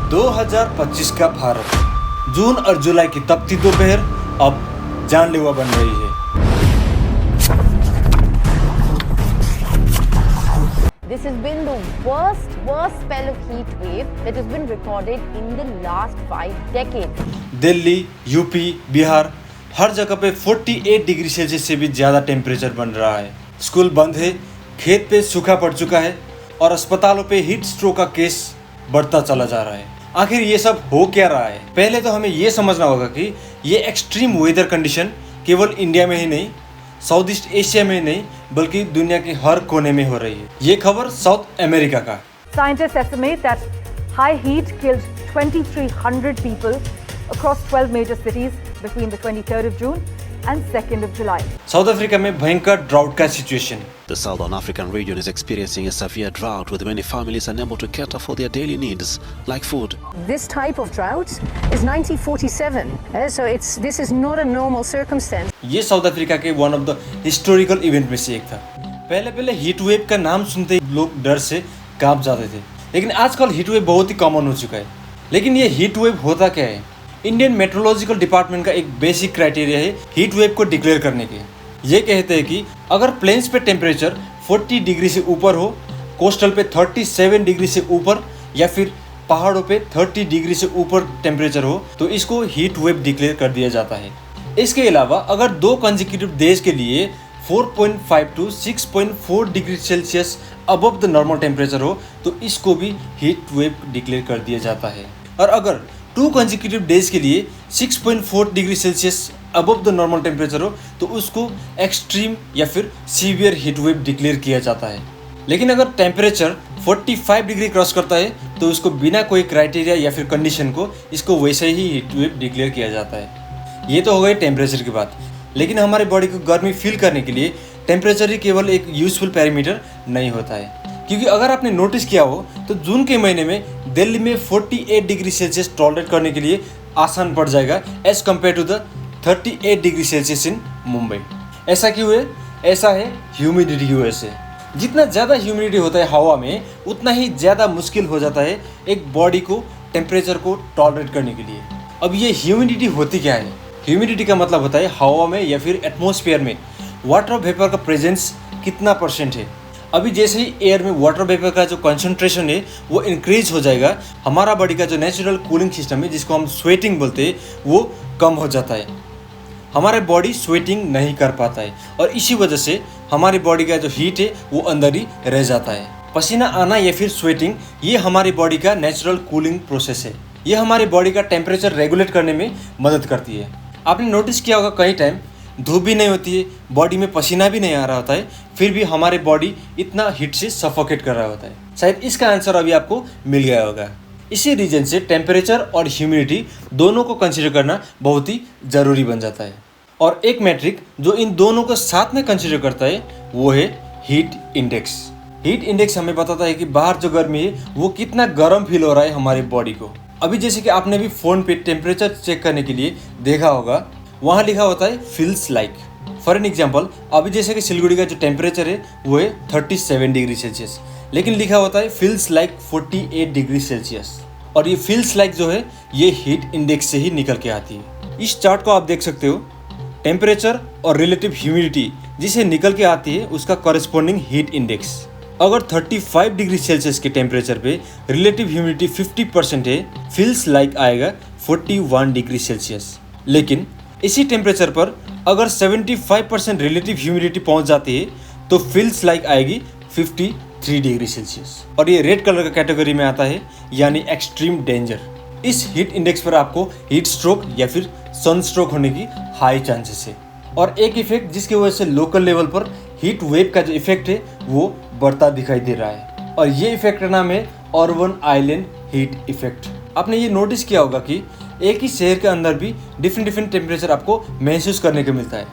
2025 का भारत, जून और जुलाई की तपती दोपहर अब जानलेवा बन रही है। This has been the worst spell of heat wave that has been recorded in the last 5 decades. Delhi, UP, Bihar हर जगह पे 48 डिग्री सेल्सियस से भी ज़्यादा टेम्परेचर बन रहा है। स्कूल बंद है, खेत पे सूखा पड़ चुका है और अस्पतालों पे हीट स्ट्रोक का केस बढ़ता चला जा रहा है। आखिर ये सब हो क्या रहा है? पहले तो हमें ये समझना होगा कि ये एक्सट्रीम वेदर कंडीशन केवल इंडिया में ही नहीं, साउथ ईस्ट एशिया में ही नहीं, बल्कि दुनिया के हर कोने में हो रही है। ये खबर साउथ अमेरिका का। Scientists estimate that high heat killed 2,300 people across 12 major cities between the 23rd of June and 2nd of July. South Africa में भयंकर ड्राउट का situation. The southern African region is experiencing a severe drought with many families unable to cater for their daily needs like food. This type of drought is 1947, so this is not a normal circumstance. ये south Africa के one of the historical event में से एक था। पहले heat wave का नाम सुनते ही लोग डर से कांप जाते थे, लेकिन आजकल हीट वेव बहुत ही कॉमन हो चुका है। लेकिन ये हीट वेव होता क्या है? इंडियन मेट्रोलॉजिकल डिपार्टमेंट का एक बेसिक क्राइटेरिया है हीट वेव को डिक्लेयर करने के। ये कहते हैं कि अगर प्लेन्स पे टेम्परेचर 40 डिग्री से ऊपर हो, कोस्टल पे 37 डिग्री से ऊपर या फिर पहाड़ों पे 30 डिग्री से ऊपर टेम्परेचर हो, तो इसको हीट वेव डिक्लेयर कर दिया जाता है। इसके अलावा अगर 2 कंसेक्यूटिव डेज के लिए 4.5 to 6.4 degree Celsius above the normal temperature हो, तो इसको भी हीट वेव डिक्लेयर कर दिया जाता है। और अगर 2 कंसेक्यूटिव डेज के लिए 6.4 degree Celsius above the normal temperature हो, तो उसको एक्सट्रीम या फिर सीवियर हीट वेव डिक्लेयर किया जाता है। लेकिन अगर टेम्परेचर 45 डिग्री क्रॉस करता है, तो उसको बिना कोई क्राइटेरिया या फिर कंडीशन को इसको वैसे ही हीट वेव डिक्लेयर किया जाता है। ये तो हो गई टेम्परेचर की बात। लेकिन हमारे बॉडी को गर्मी फील करने के लिए टेम्परेचर ही केवल एक यूजफुल पैरामीटर नहीं होता है। क्योंकि अगर आपने नोटिस किया हो तो जून के महीने में दिल्ली में 48 डिग्री सेल्सियस टॉलरेट करने के लिए आसान पड़ जाएगा as compare to the 38 degree Celsius in Mumbai. ऐसा क्यों है? ऐसा है ह्यूमिडिटी की वजह से। जितना ज़्यादा ह्यूमिडिटी होता है हवा में, उतना ही ज़्यादा मुश्किल हो जाता है एक बॉडी को टेम्परेचर को टॉलरेट करने के लिए। अब ये ह्यूमिडिटी होती क्या है? ह्यूमिडिटी का मतलब होता है हवा में या फिर एटमॉस्फेयर में वाटर वेपर का प्रेजेंस कितना परसेंट है। अभी जैसे ही एयर में वाटर वेपर का जो कंसंट्रेशन है वो इंक्रीज हो जाएगा, हमारा बॉडी का जो नेचुरल कूलिंग सिस्टम है जिसको हम स्वेटिंग बोलते हैं, वो कम हो जाता है। हमारे बॉडी स्वेटिंग नहीं कर पाता है और इसी वजह से हमारी बॉडी का जो हीट है वो अंदर ही रह जाता है। पसीना आना या फिर स्वेटिंग, ये हमारी बॉडी का नेचुरल कूलिंग प्रोसेस है। ये हमारी बॉडी का टेम्परेचर रेगुलेट करने में मदद करती है। आपने नोटिस किया होगा कई टाइम धूप भी नहीं होती है, बॉडी में पसीना भी नहीं आ रहा होता है, फिर भी हमारे बॉडी इतना हीट से सफोकेट कर रहा होता है। शायद इसका आंसर अभी आपको मिल गया होगा। इसी रीजन से टेम्परेचर और ह्यूमिडिटी दोनों को कंसीडर करना बहुत ही ज़रूरी बन जाता है। और एक मैट्रिक जो इन दोनों को साथ में कंसीडर करता है वो है हीट इंडेक्स। हीट इंडेक्स हमें बताता है कि बाहर जो गर्मी है वो कितना गर्म फील हो रहा है हमारी बॉडी को। अभी जैसे कि आपने भी फ़ोन पे टेम्परेचर चेक करने के लिए देखा होगा, वहाँ लिखा होता है feels like. For an example, अभी जैसे कि सिलगुड़ी का जो टेम्परेचर है वो है 37 डिग्री सेल्सियस, लेकिन लिखा होता है फील्स लाइक 48 डिग्री सेल्सियस। और ये फील्स लाइक जो है ये हीट इंडेक्स से ही निकल के आती है। इस चार्ट को आप देख सकते हो, टेम्परेचर और रिलेटिव ह्यूमिडिटी जिसे निकल के आती है उसका कॉरेस्पॉन्डिंग हीट इंडेक्स। अगर 35 डिग्री सेल्सियस के टेम्परेचर पे रिलेटिव ह्यूमिडिटी 50% है, फील्स लाइक आएगा 41 डिग्री सेल्सियस। लेकिन इसी टेम्परेचर पर अगर 75% रिलेटिव ह्यूमिडिटी पहुंच जाती है तो फील्स लाइक आएगी 53 डिग्री सेल्सियस। और ये रेड कलर का कैटेगरी में आता है, यानी एक्सट्रीम डेंजर। इस हीट इंडेक्स पर आपको हीट स्ट्रोक या फिर सन स्ट्रोक होने की हाई चांसेस है। और एक इफेक्ट जिसकी वजह से लोकल लेवल पर हीट वेव का जो इफेक्ट है वो बढ़ता दिखाई दे रहा है, और ये इफेक्ट का नाम है अर्बन आइलैंड हीट इफेक्ट। आपने ये नोटिस किया होगा कि एक ही शहर के अंदर भी डिफरेंट टेम्परेचर आपको महसूस करने को मिलता है।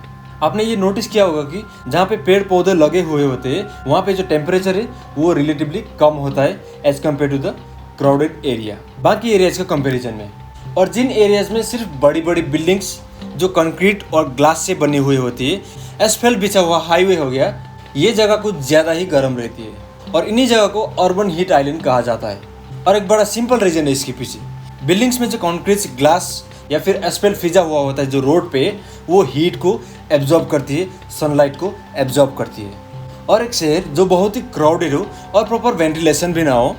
आपने ये नोटिस किया होगा कि जहाँ पे पेड़ पौधे लगे हुए होते हैं वहाँ पे जो टेम्परेचर है वो रिलेटिवली कम होता है as compare to the crowded area, बाकी एरियाज के कंपेरिजन में। और जिन एरियाज में सिर्फ बड़ी बड़ी बिल्डिंग्स जो कंक्रीट और ग्लास से बनी हुई होती है, एस्फेल्ट बिछा हुआ हाईवे हो गया, ये जगह कुछ ज़्यादा ही गर्म रहती है और इन्हीं जगह को अर्बन हीट आइलैंड कहा जाता है। और एक बड़ा सिंपल रीजन है इसके पीछे। बिल्डिंग्स में जो कंक्रीट, ग्लास या फिर एस्फेल्ट फिजा हुआ होता है जो रोड पे, वो हीट को एब्जॉर्ब करती है, सनलाइट को एब्जॉर्ब करती है। और एक शहर जो बहुत ही क्राउडेड हो और प्रॉपर वेंटिलेशन भी ना हो,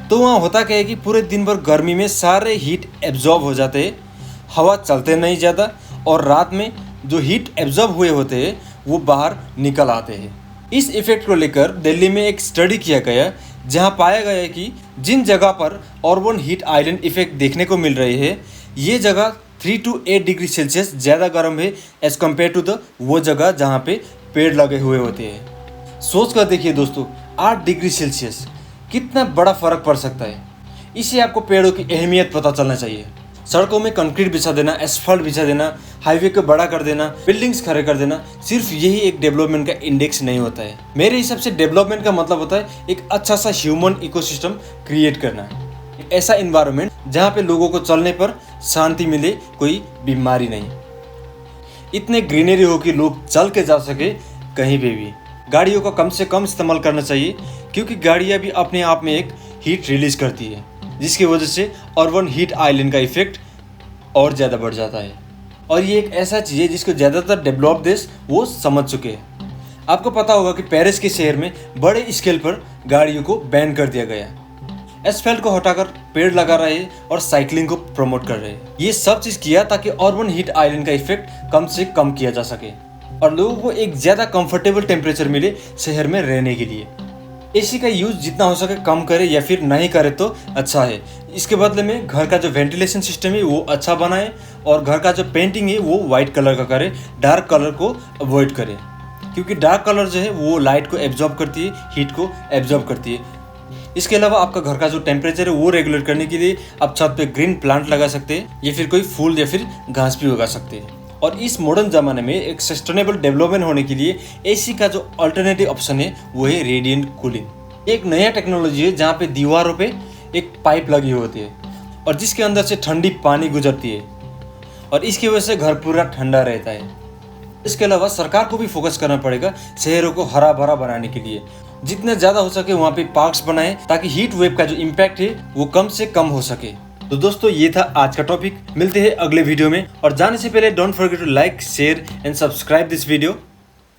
तो वहाँ होता क्या है कि पूरे दिन भर गर्मी में सारे हीट एब्जॉर्ब हो जाते हैं, हवा चलते नहीं ज़्यादा, और रात में जो हीट एब्जॉर्ब हुए होते हैं वो बाहर निकल आते हैं। इस इफेक्ट को लेकर दिल्ली में एक स्टडी किया गया जहां पाया गया कि जिन जगह पर अर्बन हीट आइलैंड इफेक्ट देखने को मिल रही है, ये जगह 3 to 8 डिग्री सेल्सियस ज़्यादा गर्म है एज़ कम्पेयर टू द वो जगह जहाँ पे पेड़ लगे हुए होते हैं। सोच कर देखिए दोस्तों, 8 डिग्री सेल्सियस कितना बड़ा फ़र्क पड़ सकता है। इससे आपको पेड़ों की अहमियत पता चलना चाहिए। सड़कों में कंक्रीट बिछा देना, एस्फाल्ट बिछा देना, हाईवे को बड़ा कर देना, बिल्डिंग्स खड़े कर देना, सिर्फ यही एक डेवलपमेंट का इंडेक्स नहीं होता है। मेरे हिसाब से डेवलपमेंट का मतलब होता है एक अच्छा सा ह्यूमन इकोसिस्टम क्रिएट करना, एक ऐसा इन्वायरमेंट जहाँ पे लोगों को चलने पर शांति मिले, कोई बीमारी नहीं, इतने ग्रीनरी हो कि लोग चल के जा सके कहीं पे भी। गाड़ियों का कम से कम इस्तेमाल करना चाहिए, क्योंकि गाड़ियाँ भी अपने आप में एक हीट रिलीज करती है, जिसकी वजह से अर्बन हीट आइलैंड का इफेक्ट और ज़्यादा बढ़ जाता है। और ये एक ऐसा चीज़ है जिसको ज़्यादातर डेवलप्ड देश वो समझ चुके हैं। आपको पता होगा कि पेरिस के शहर में बड़े स्केल पर गाड़ियों को बैन कर दिया गया, एस्फाल्ट को हटाकर पेड़ लगा रहे हैं और साइकिलिंग को प्रमोट कर रहे हैं। ये सब चीज़ किया ताकि अर्बन हीट आइलैंड का इफेक्ट कम से कम किया जा सके और लोगों को एक ज़्यादा कंफर्टेबल टेम्परेचर मिले शहर में रहने के लिए। एसी का यूज़ जितना हो सके कम करे या फिर नहीं करे तो अच्छा है। इसके बदले में घर का जो वेंटिलेशन सिस्टम है वो अच्छा बनाए और घर का जो पेंटिंग है वो वाइट कलर का करे, डार्क कलर को अवॉइड करे, क्योंकि डार्क कलर जो है वो लाइट को एब्जॉर्ब करती है, हीट को एब्जॉर्ब करती है। इसके अलावा आपका घर का जो टेम्परेचर है वो रेगुलेट करने के लिए आप छत पे ग्रीन प्लांट लगा सकते हैं या फिर कोई फूल या फिर घास भी उगा सकते हैं। और इस मॉडर्न ज़माने में एक सस्टेनेबल डेवलपमेंट होने के लिए एसी का जो अल्टरनेटिव ऑप्शन है वो है रेडिएंट कूलिंग। एक नया टेक्नोलॉजी है जहाँ पे दीवारों पे एक पाइप लगी होती है और जिसके अंदर से ठंडी पानी गुजरती है और इसकी वजह से घर पूरा ठंडा रहता है। इसके अलावा सरकार को भी फोकस करना पड़ेगा शहरों को हरा भरा बनाने के लिए। जितना ज़्यादा हो सके वहाँ पे पार्क्स बनाएं ताकि हीट वेव का जो इम्पैक्ट है वो कम से कम हो सके। तो दोस्तों ये था आज का टॉपिक। मिलते हैं अगले वीडियो में, और जाने से पहले don't forget to like, share and subscribe this video.